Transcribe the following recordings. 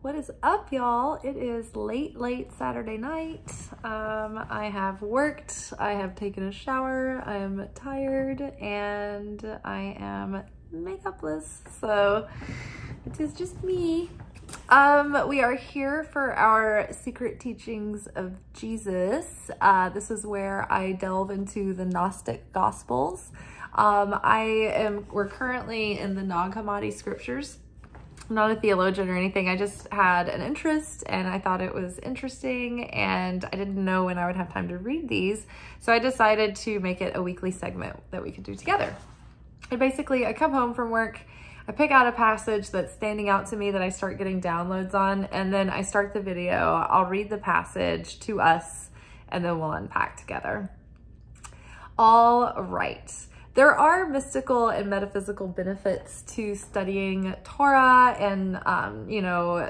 What is up, y'all? It is late Saturday night. I have worked, I have taken a shower, I am tired, and I am makeupless, so it is just me. We are here for our Secret Teachings of Jesus. This is where I delve into the Gnostic Gospels. We're currently in the Nag Hammadi scriptures. I'm not a theologian or anything. I just had an interest and I thought it was interesting and I didn't know when I would have time to read these. So I decided to make it a weekly segment that we could do together. And basically I come home from work, I pick out a passage that's standing out to me that I start getting downloads on, and then I start the video. I'll read the passage to us and then we'll unpack together. All right. There are mystical and metaphysical benefits to studying Torah and,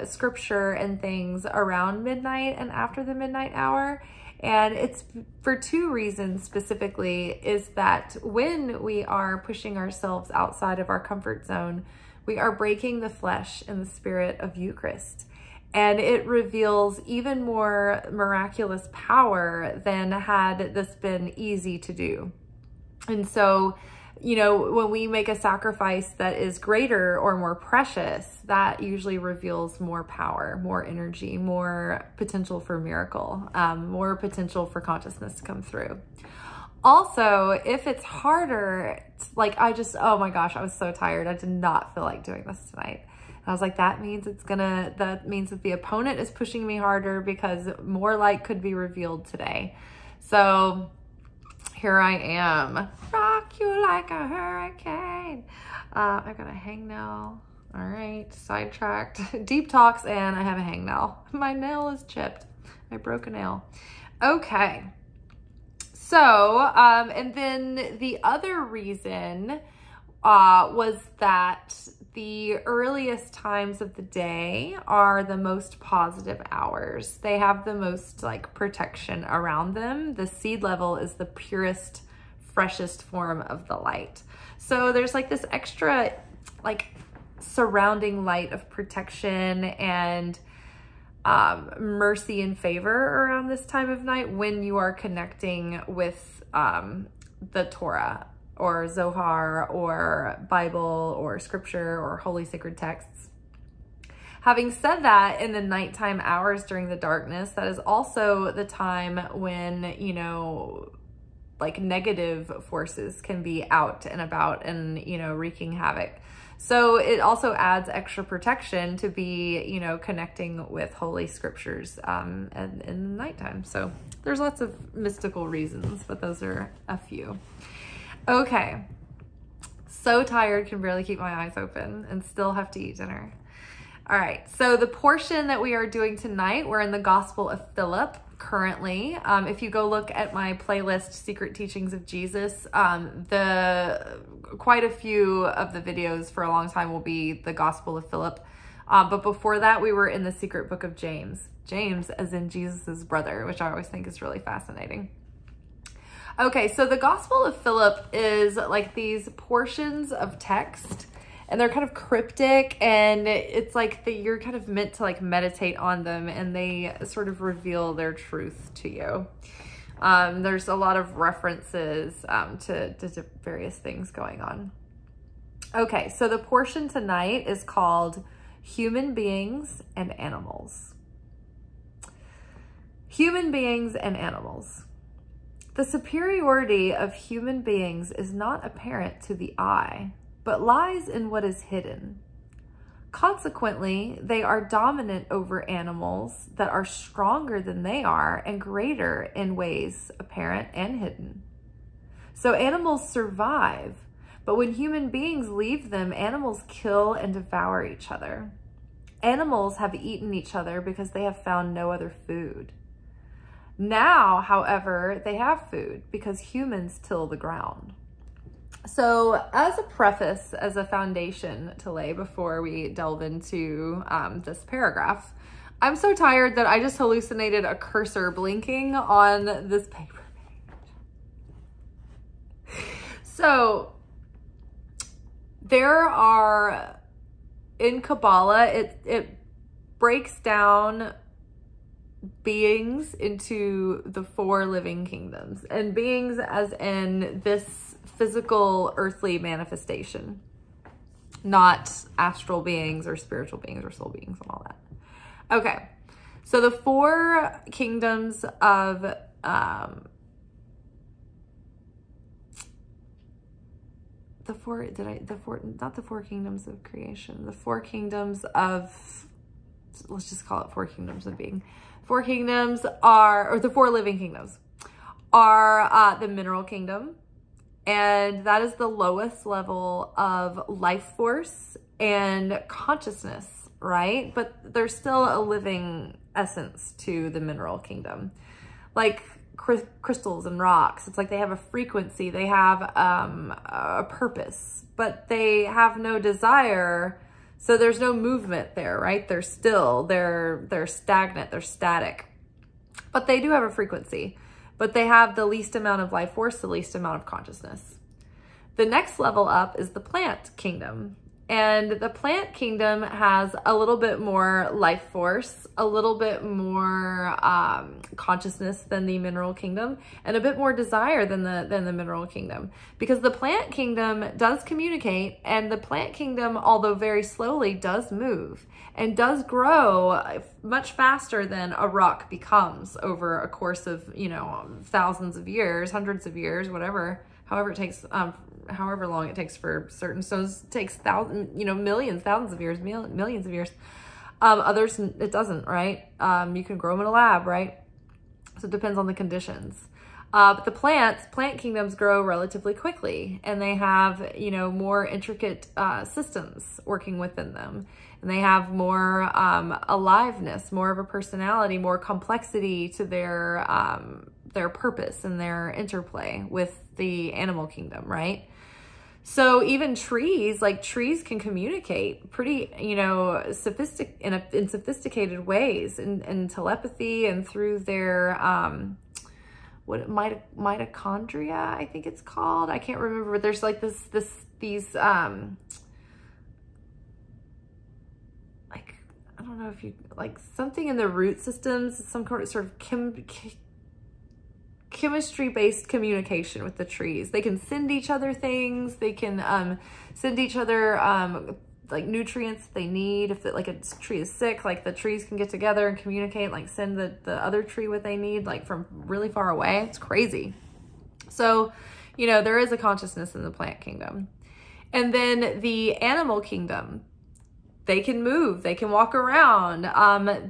scripture and things around midnight and after the midnight hour. And it's for two reasons specifically, is that when we are pushing ourselves outside of our comfort zone, we are breaking the flesh and the spirit of Eucharist. And it reveals even more miraculous power than had this been easy to do. And so, when we make a sacrifice that is greater or more precious, that usually reveals more power, more energy, more potential for miracle, more potential for consciousness to come through. Also, if it's harder, oh my gosh, I was so tired. I did not feel like doing this tonight. And I was like, that means that the opponent is pushing me harder because more light could be revealed today. So here I am, rock you like a hurricane. I got a hangnail. All right, sidetracked. Deep talks, and I have a hangnail. My nail is chipped. I broke a nail. Okay. So, and then the other reason was that the earliest times of the day are the most positive hours. They have the most protection around them. The seed level is the purest, freshest form of the light. So there's this extra surrounding light of protection and mercy and favor around this time of night when you are connecting with the Torah or Zohar or Bible or scripture or holy sacred texts. Having said that, in the nighttime hours during the darkness, that is also the time when, negative forces can be out and about and, wreaking havoc. So it also adds extra protection to be, connecting with holy scriptures in the nighttime. So there's lots of mystical reasons, but those are a few. Okay, so tired, can barely keep my eyes open and still have to eat dinner. All right, so the portion that we are doing tonight, we're in the Gospel of Philip currently. If you go look at my playlist, Secret Teachings of Jesus, quite a few of the videos for a long time will be the Gospel of Philip. But before that, we were in the secret book of James. James as in Jesus's brother, which I always think is really fascinating. Okay, so the Gospel of Philip is these portions of text, and they're kind of cryptic, and it's you're kind of meant to meditate on them, and they sort of reveal their truth to you. There's a lot of references to various things going on. Okay, so the portion tonight is called Human Beings and Animals. Human beings and animals. The superiority of human beings is not apparent to the eye, but lies in what is hidden. Consequently, they are dominant over animals that are stronger than they are and greater in ways apparent and hidden. So animals survive, but when human beings leave them, animals kill and devour each other. Animals have eaten each other because they have found no other food. Now, however, they have food because humans till the ground. So as a preface, as a foundation to lay before we delve into this paragraph, I'm so tired that I just hallucinated a cursor blinking on this paper page. So there are, in Kabbalah, it breaks down beings into the 4 living kingdoms, and beings as in this physical earthly manifestation, not astral beings or spiritual beings or soul beings and all that. Okay, so the 4 kingdoms of not the 4 kingdoms of creation, the 4 kingdoms of, let's just call it 4 kingdoms of being. 4 kingdoms are, or the 4 living kingdoms are the mineral kingdom, and that is the lowest level of life force and consciousness, right? But there's still a living essence to the mineral kingdom. Like crystals and rocks, it's like they have a frequency, they have a purpose, but they have no desire. So there's no movement there, right? They're still, they're stagnant, they're static, but they do have a frequency, but they have the least amount of life force, the least amount of consciousness. The next level up is the plant kingdom. And the plant kingdom has a little bit more life force, a little bit more consciousness than the mineral kingdom, and a bit more desire than the mineral kingdom. Because the plant kingdom does communicate, and the plant kingdom, although very slowly, does move and does grow much faster than a rock becomes over a course of, you know, thousands of years, hundreds of years, whatever, however it takes, however long it takes for certain stones. It takes millions, thousands of years, millions of years. Others, it doesn't, right? You can grow them in a lab, right? So it depends on the conditions. But the plant kingdoms grow relatively quickly, and they have, you know, more intricate systems working within them. And they have more aliveness, more of a personality, more complexity to their purpose and their interplay with the animal kingdom, right? So even trees, like trees can communicate pretty, you know, in sophisticated ways, in telepathy and through their, mitochondria, I think it's called. I can't remember, but there's like these, like, I don't know if you, like something in the root systems, some sort of chemistry-based communication with the trees. They can send each other things. They can send each other like nutrients they need. If like a tree is sick, like the trees can get together and communicate, like send the other tree what they need, like from really far away. It's crazy. So, you know, there is a consciousness in the plant kingdom. And then the animal kingdom, they can move, they can walk around.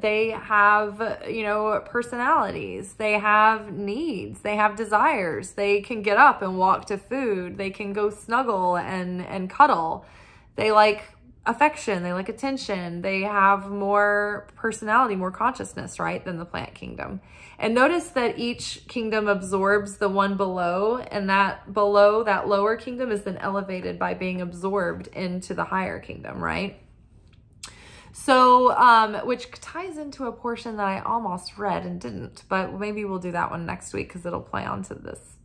They have, you know, personalities, they have needs, they have desires. They can get up and walk to food. They can go snuggle and cuddle. They like affection, they like attention. They have more personality, more consciousness, right, than the plant kingdom. And notice that each kingdom absorbs the one below, and that below, that lower kingdom, is then elevated by being absorbed into the higher kingdom, right? So, which ties into a portion that I almost read and didn't, but maybe we'll do that one next week because it'll play onto this.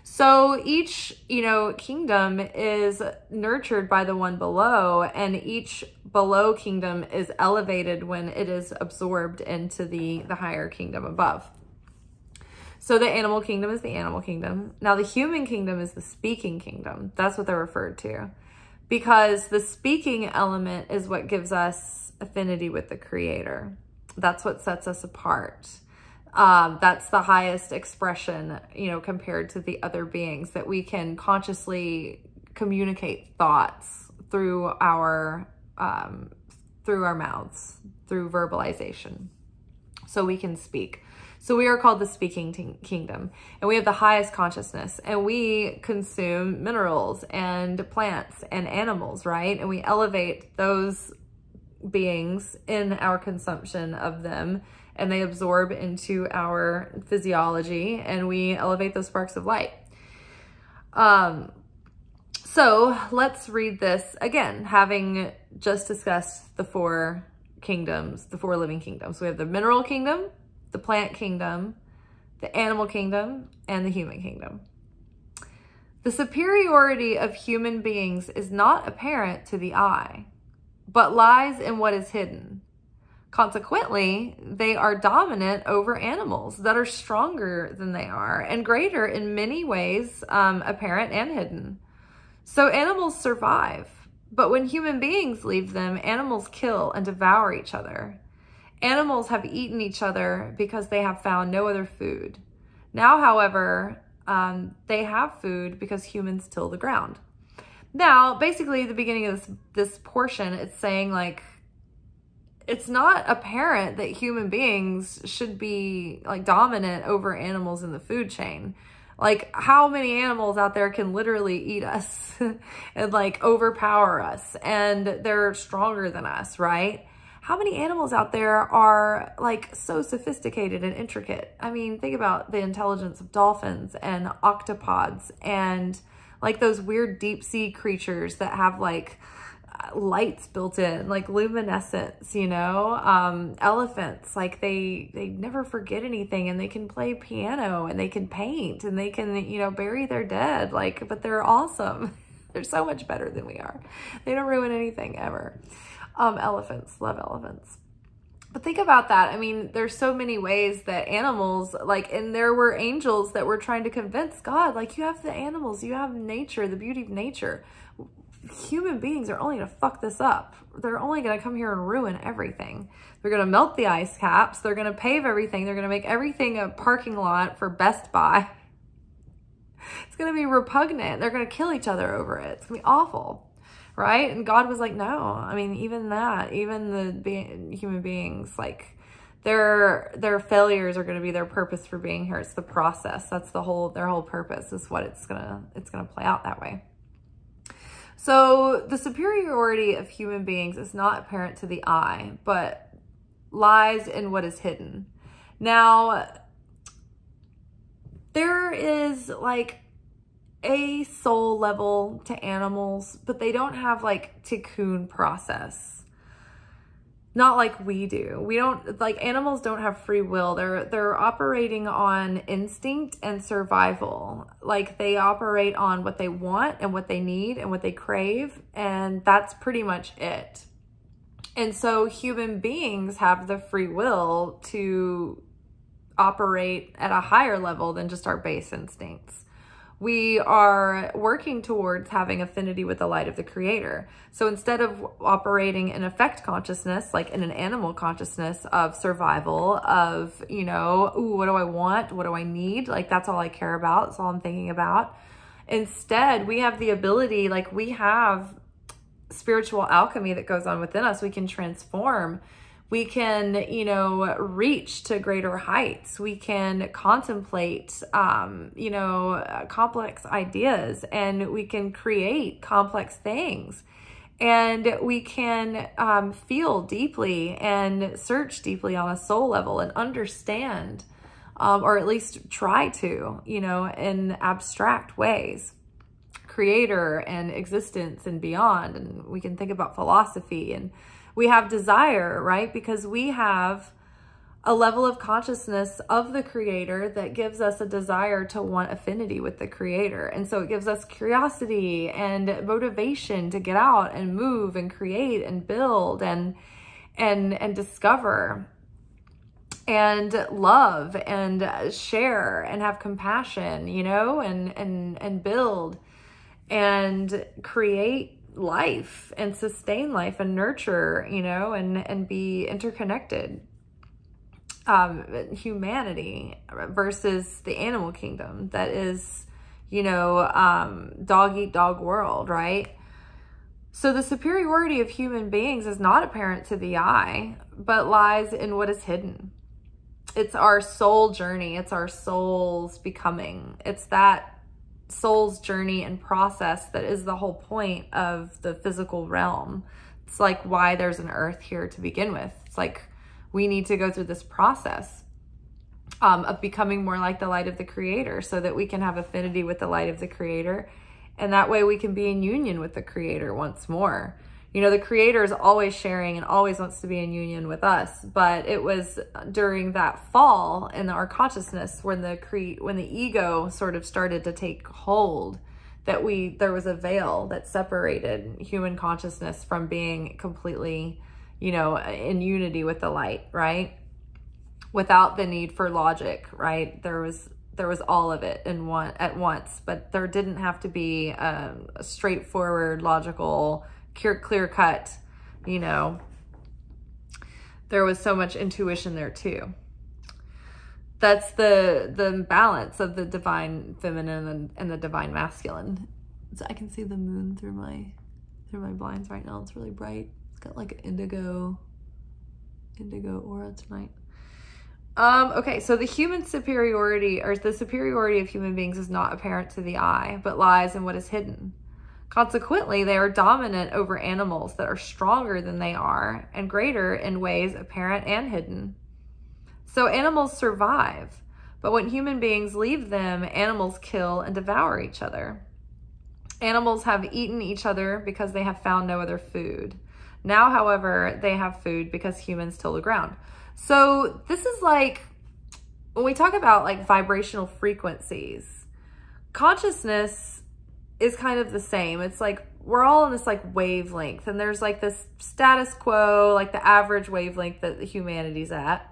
So each, you know, kingdom is nurtured by the one below, and each below kingdom is elevated when it is absorbed into the higher kingdom above. So the animal kingdom is the animal kingdom. Now the human kingdom is the speaking kingdom. That's what they're referred to, because the speaking element is what gives us affinity with the Creator. That's what sets us apart. That's the highest expression, you know, compared to the other beings, that we can consciously communicate thoughts through our mouths, through verbalization. So we can speak. So we are called the speaking kingdom, and we have the highest consciousness, and we consume minerals and plants and animals, right? And we elevate those beings in our consumption of them, and they absorb into our physiology, and we elevate those sparks of light. So let's read this again, having just discussed the 4 kingdoms, the 4 living kingdoms. We have the mineral kingdom, the plant kingdom, the animal kingdom, and the human kingdom. The superiority of human beings is not apparent to the eye, but lies in what is hidden. Consequently, they are dominant over animals that are stronger than they are and greater in many ways, apparent and hidden. So animals survive, but when human beings leave them, animals kill and devour each other. Animals have eaten each other because they have found no other food. Now, however, they have food because humans till the ground. Now, basically, the beginning of this portion, it's saying, like, it's not apparent that human beings should be, like, dominant over animals in the food chain. Like, how many animals out there can literally eat us and, like, overpower us, and they're stronger than us, right? How many animals out there are, like, so sophisticated and intricate? I mean, think about the intelligence of dolphins and octopods and, like, those weird deep sea creatures that have, like, lights built in, like luminescence, you know, elephants, like they never forget anything, and they can play piano, and they can paint, and they can, you know, bury their dead, like, but they're awesome. They're so much better than we are. They don't ruin anything ever. Elephants, love elephants. But think about that. I mean, there's so many ways that animals, like, and there were angels that were trying to convince God, like, you have the animals, you have nature, the beauty of nature. Human beings are only going to fuck this up. They're only going to come here and ruin everything. They're going to melt the ice caps. They're going to pave everything. They're going to make everything a parking lot for Best Buy. It's going to be repugnant. They're going to kill each other over it. It's going to be awful, right? And God was like, no. I mean, even that, even the human beings, like, their failures are going to be their purpose for being here. It's the process. That's their whole purpose is what it's going to play out that way. So the superiority of human beings is not apparent to the eye, but lies in what is hidden. Now, there is, like, a soul level to animals, but they don't have, like, tikkune process. Not like we do. We don't, like, animals don't have free will. They're operating on instinct and survival. Like, they operate on what they want and what they need and what they crave, and that's pretty much it. And so human beings have the free will to operate at a higher level than just our base instincts. We are working towards having affinity with the light of the creator. So instead of operating in effect consciousness, like in an animal consciousness of survival, of, you know, ooh, what do I want? What do I need? Like, that's all I care about. That's all I'm thinking about. Instead, we have the ability, like, we have spiritual alchemy that goes on within us. We can transform. We can, you know, reach to greater heights. We can contemplate, you know, complex ideas, and we can create complex things. And we can feel deeply and search deeply on a soul level and understand, or at least try to, you know, in abstract ways, creator and existence and beyond. And we can think about philosophy, and we have desire, right? Because we have a level of consciousness of the creator that gives us a desire to want affinity with the creator. And so it gives us curiosity and motivation to get out and move and create and build and discover and love and share and have compassion, you know, and build and create life and sustain life and nurture, you know, and be interconnected. Humanity versus the animal kingdom that is, you know, dog eat dog world, right? So the superiority of human beings is not apparent to the eye, but lies in what is hidden. It's our soul journey. It's our soul's becoming. It's that soul's journey and process that is the whole point of the physical realm. It's like why there's an earth here to begin with. It's like we need to go through this process of becoming more like the light of the creator so that we can have affinity with the light of the creator. And that way we can be in union with the creator once more. You know, the creator is always sharing and always wants to be in union with us. But it was during that fall in our consciousness when the ego sort of started to take hold that there was a veil that separated human consciousness from being completely, you know, in unity with the light, right? Without the need for logic, right? There was all of it in one at once, but there didn't have to be a straightforward, logical, clear cut, you know. There was so much intuition there too. That's the balance of the divine feminine and the divine masculine. So I can see the moon through my blinds right now. It's really bright. It's got like an indigo aura tonight. Okay, so the human superiority, or the superiority of human beings, is not apparent to the eye, but lies in what is hidden. Consequently, they are dominant over animals that are stronger than they are and greater in ways apparent and hidden. So animals survive, but when human beings leave them, animals kill and devour each other. Animals have eaten each other because they have found no other food. Now, however, they have food because humans till the ground. So this is like, when we talk about like vibrational frequencies, consciousness is kind of the same. It's like, we're all in this like wavelength, and there's like this status quo, like the average wavelength that the humanity's at.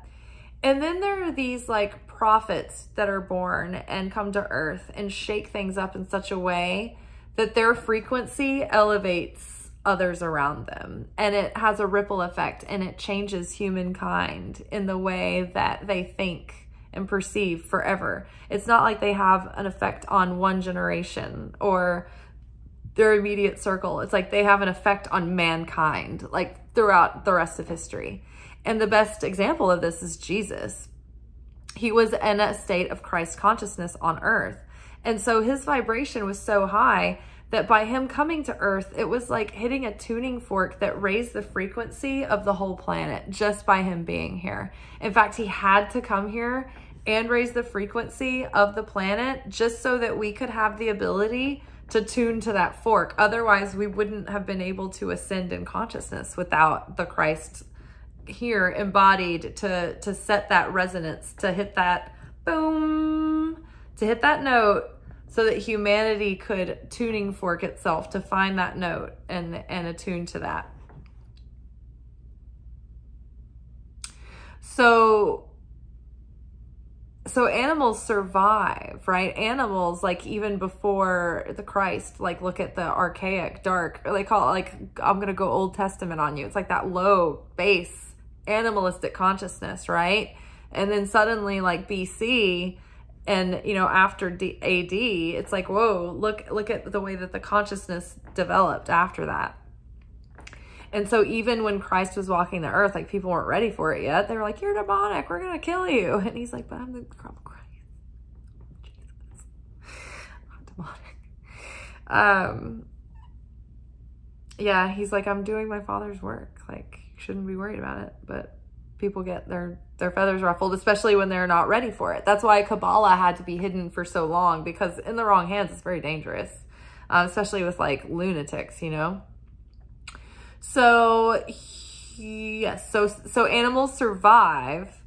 And then there are these like prophets that are born and come to earth and shake things up in such a way that their frequency elevates others around them, and it has a ripple effect, and it changes humankind in the way that they think and perceive forever. It's not like they have an effect on one generation or their immediate circle. It's like they have an effect on mankind, like throughout the rest of history. And the best example of this is Jesus. He was in a state of Christ consciousness on earth, and so his vibration was so high that by him coming to earth, it was like hitting a tuning fork that raised the frequency of the whole planet just by him being here. In fact, he had to come here and raise the frequency of the planet just so that we could have the ability to tune to that fork. Otherwise, we wouldn't have been able to ascend in consciousness without the Christ here embodied to set that resonance, to hit that boom, to hit that note, so that humanity could tuning fork itself to find that note and attune to that. So animals survive, right? Animals, like even before the Christ, like look at the archaic, dark, or they call it like, I'm going to go Old Testament on you. It's like that low base animalistic consciousness, right? And then suddenly like BC, and, you know, after AD, it's like, whoa, look at the way that the consciousness developed after that. And so even when Christ was walking the earth, like people weren't ready for it yet. They were like, you're demonic, we're going to kill you. And he's like, but I'm the Christ. Jesus. Not demonic. Yeah, he's like, I'm doing my Father's work. Like, you shouldn't be worried about it. But people get their feathers ruffled, especially when they're not ready for it. That's why Kabbalah had to be hidden for so long, because in the wrong hands, it's very dangerous, especially with like lunatics, you know? So yes, so animals survive,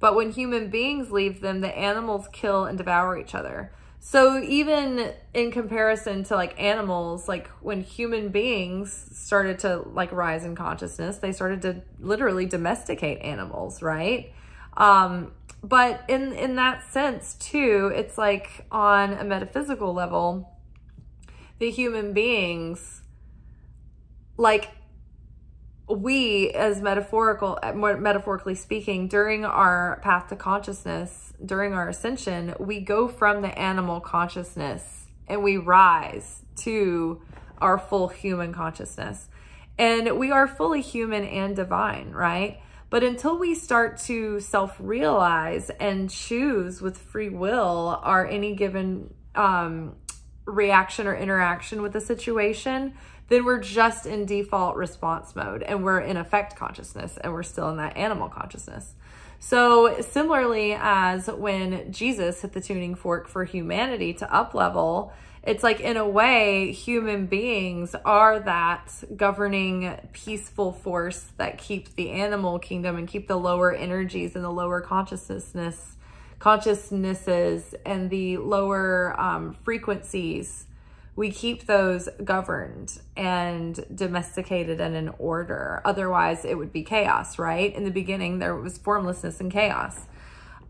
but when human beings leave them, the animals kill and devour each other. So even in comparison to like animals, like when human beings started to like rise in consciousness, they started to literally domesticate animals, right? But in that sense too, it's like on a metaphysical level, the human beings, like we as metaphorically speaking, during our path to consciousness, during our ascension, we go from the animal consciousness and we rise to our full human consciousness. And we are fully human and divine, right? But until we start to self-realize and choose with free will our any given reaction or interaction with the situation, then we're just in default response mode and we're in effect consciousness and we're still in that animal consciousness. So similarly as when Jesus hit the tuning fork for humanity to up level, it's like in a way human beings are that governing peaceful force that keeps the animal kingdom and keep the lower energies and the lower consciousnesses and the lower frequencies we keep those governed and domesticated and in order. Otherwise, it would be chaos, right? In the beginning, there was formlessness and chaos.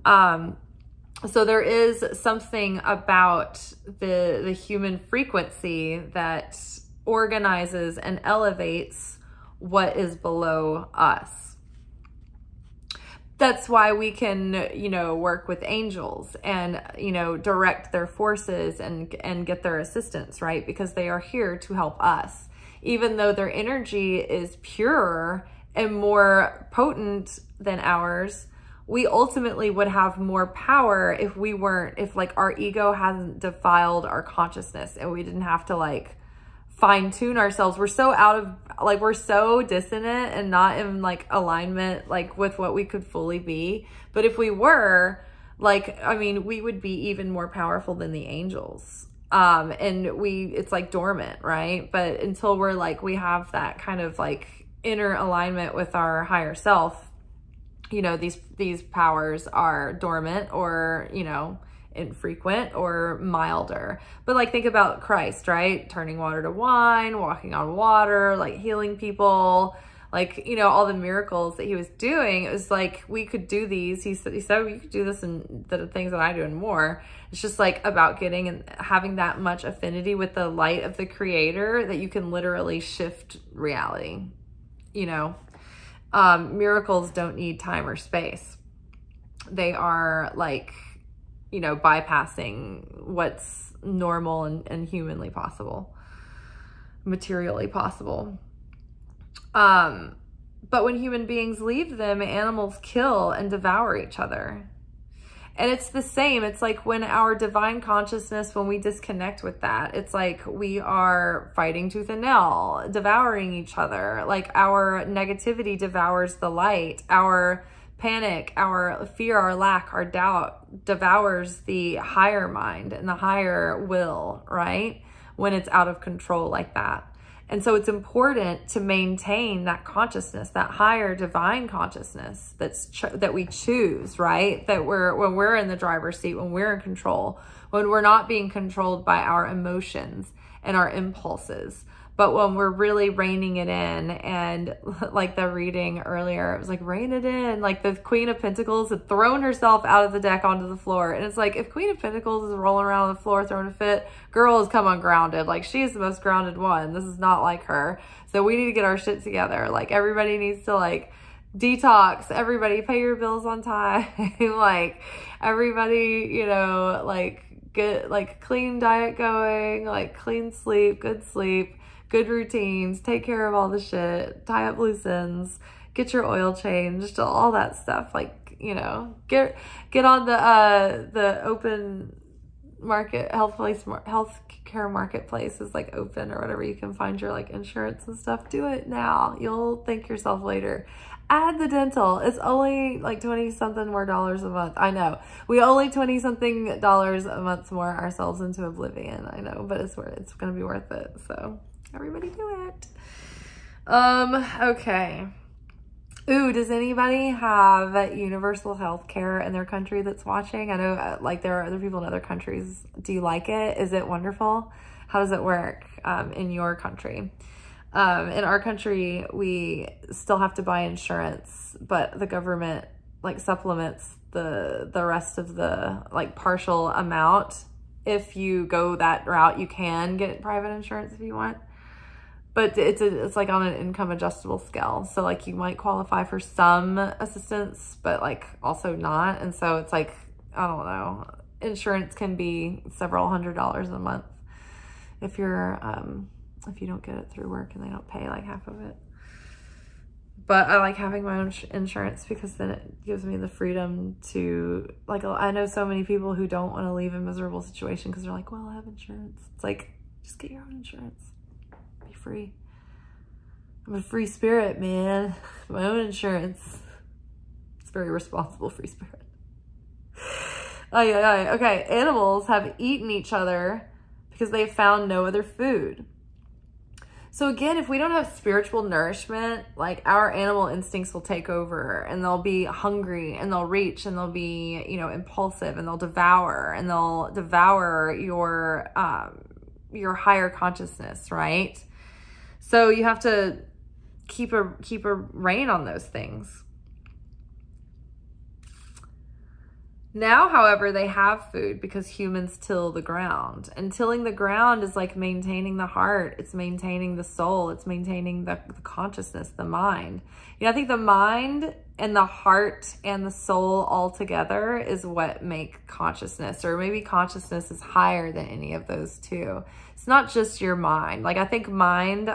So there is something about the human frequency that organizes and elevates what is below us. That's why we can, you know, work with angels and, you know, direct their forces and get their assistance, right? Because they are here to help us. Even though their energy is purer and more potent than ours, we ultimately would have more power if like our ego hasn't defiled our consciousness and we didn't have to like fine tune ourselves. We're so we're so dissonant and not in like alignment, like with what we could fully be. But if we were, like, I mean, we would be even more powerful than the angels. And it's like dormant, right? But until we're like, we have that kind of like inner alignment with our higher self, you know, these powers are dormant or, you know, infrequent or milder. But like, think about Christ, right? Turning water to wine, walking on water, like healing people, like, you know, all the miracles that he was doing. It was like, we could do these. He said you could do this and the things that I do and more. It's just like about getting and having that much affinity with the light of the creator that you can literally shift reality, you know. Miracles don't need time or space. They are like, you know, bypassing what's normal and humanly possible, materially possible. But when human beings leave them, animals kill and devour each other. And it's the same. It's like when our divine consciousness, when we disconnect with that, it's like we are fighting tooth and nail, devouring each other. Like our negativity devours the light. Our panic, our fear, our lack, our doubt devours the higher mind and the higher will, right? When it's out of control like that. And so it's important to maintain that consciousness, that higher divine consciousness that we choose, right? That when we're in the driver's seat, when we're in control, when we're not being controlled by our emotions and our impulses, but when we're really reining it in. And like the reading earlier, it was like, rein it in. Like the Queen of Pentacles had thrown herself out of the deck onto the floor. And it's like, if Queen of Pentacles is rolling around on the floor throwing a fit, girl has come ungrounded. Like she is the most grounded one. This is not like her. So we need to get our shit together. Like everybody needs to like detox. Everybody pay your bills on time. Like everybody, you know, like get like clean diet going, like clean sleep, good routines, take care of all the shit, tie up loose ends, get your oil changed, all that stuff. Like, you know, get on the open market, healthcare marketplace is like open or whatever. You can find your like insurance and stuff. Do it now. You'll thank yourself later. Add the dental. It's only like 20 something more dollars a month. I know we only 20 something dollars a month more ourselves into oblivion. I know, but it's going to be worth it. So everybody do it. Okay. Ooh, does anybody have universal health care in their country that's watching? I know like there are other people in other countries. Do you like it? Is it wonderful? How does it work in your country? In our country, we still have to buy insurance, but the government like supplements the rest of the like partial amount. If you go that route, you can get private insurance if you want. But it's like on an income adjustable scale. So like you might qualify for some assistance, but like also not. And so it's like, I don't know, insurance can be several $100s a month if you're, if you don't get it through work and they don't pay like half of it. But I like having my own insurance because then it gives me the freedom to, like, I know so many people who don't want to leave a miserable situation because they're like, well, I have insurance. It's like, just get your own insurance. Be free. I'm a free spirit, man. My own insurance. It's very responsible free spirit. Okay, animals have eaten each other because they've found no other food. So again, if we don't have spiritual nourishment, like our animal instincts will take over and they'll be hungry and they'll reach and they'll be, you know, impulsive and they'll devour your your higher consciousness, right? So you have to keep a rein on those things. Now, however, they have food because humans till the ground. And tilling the ground is like maintaining the heart. It's maintaining the soul. It's maintaining the consciousness, the mind. You know, I think the mind and the heart and the soul all together is what make consciousness, or maybe consciousness is higher than any of those two. It's not just your mind. Like I think mind,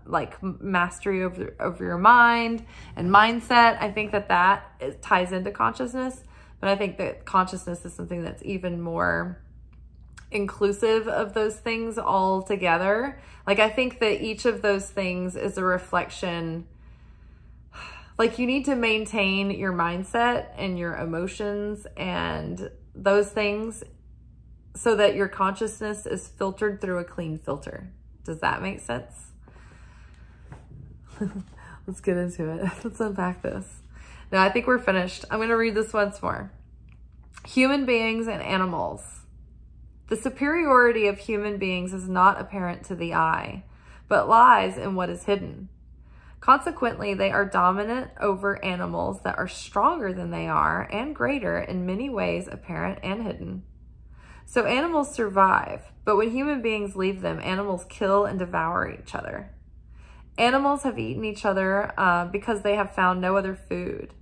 like mastery over your mind and mindset, I think that ties into consciousness. But I think that consciousness is something that's even more inclusive of those things all together. Like I think that each of those things is a reflection. Like you need to maintain your mindset and your emotions and those things so that your consciousness is filtered through a clean filter. Does that make sense? Let's get into it. Let's unpack this. No, I think we're finished. I'm going to read this once more. Human beings and animals. The superiority of human beings is not apparent to the eye, but lies in what is hidden. Consequently, they are dominant over animals that are stronger than they are and greater in many ways apparent and hidden. So animals survive, but when human beings leave them, animals kill and devour each other. Animals have eaten each other because they have found no other food.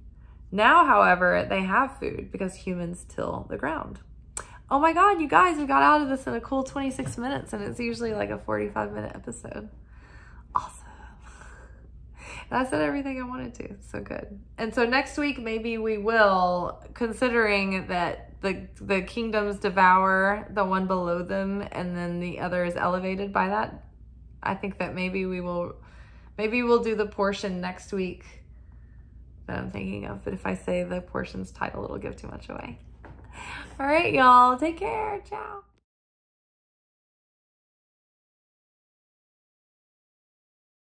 Now, however, they have food because humans till the ground. Oh my God, you guys, we got out of this in a cool 26 minutes and it's usually like a 45-minute episode. Awesome. And I said everything I wanted to, so good. And so next week, maybe we will, considering that the kingdoms devour the one below them and then the other is elevated by that, I think that maybe we'll do the portion next week that I'm thinking of, but if I say the portion's title, it'll give too much away. All right, y'all, take care. Ciao.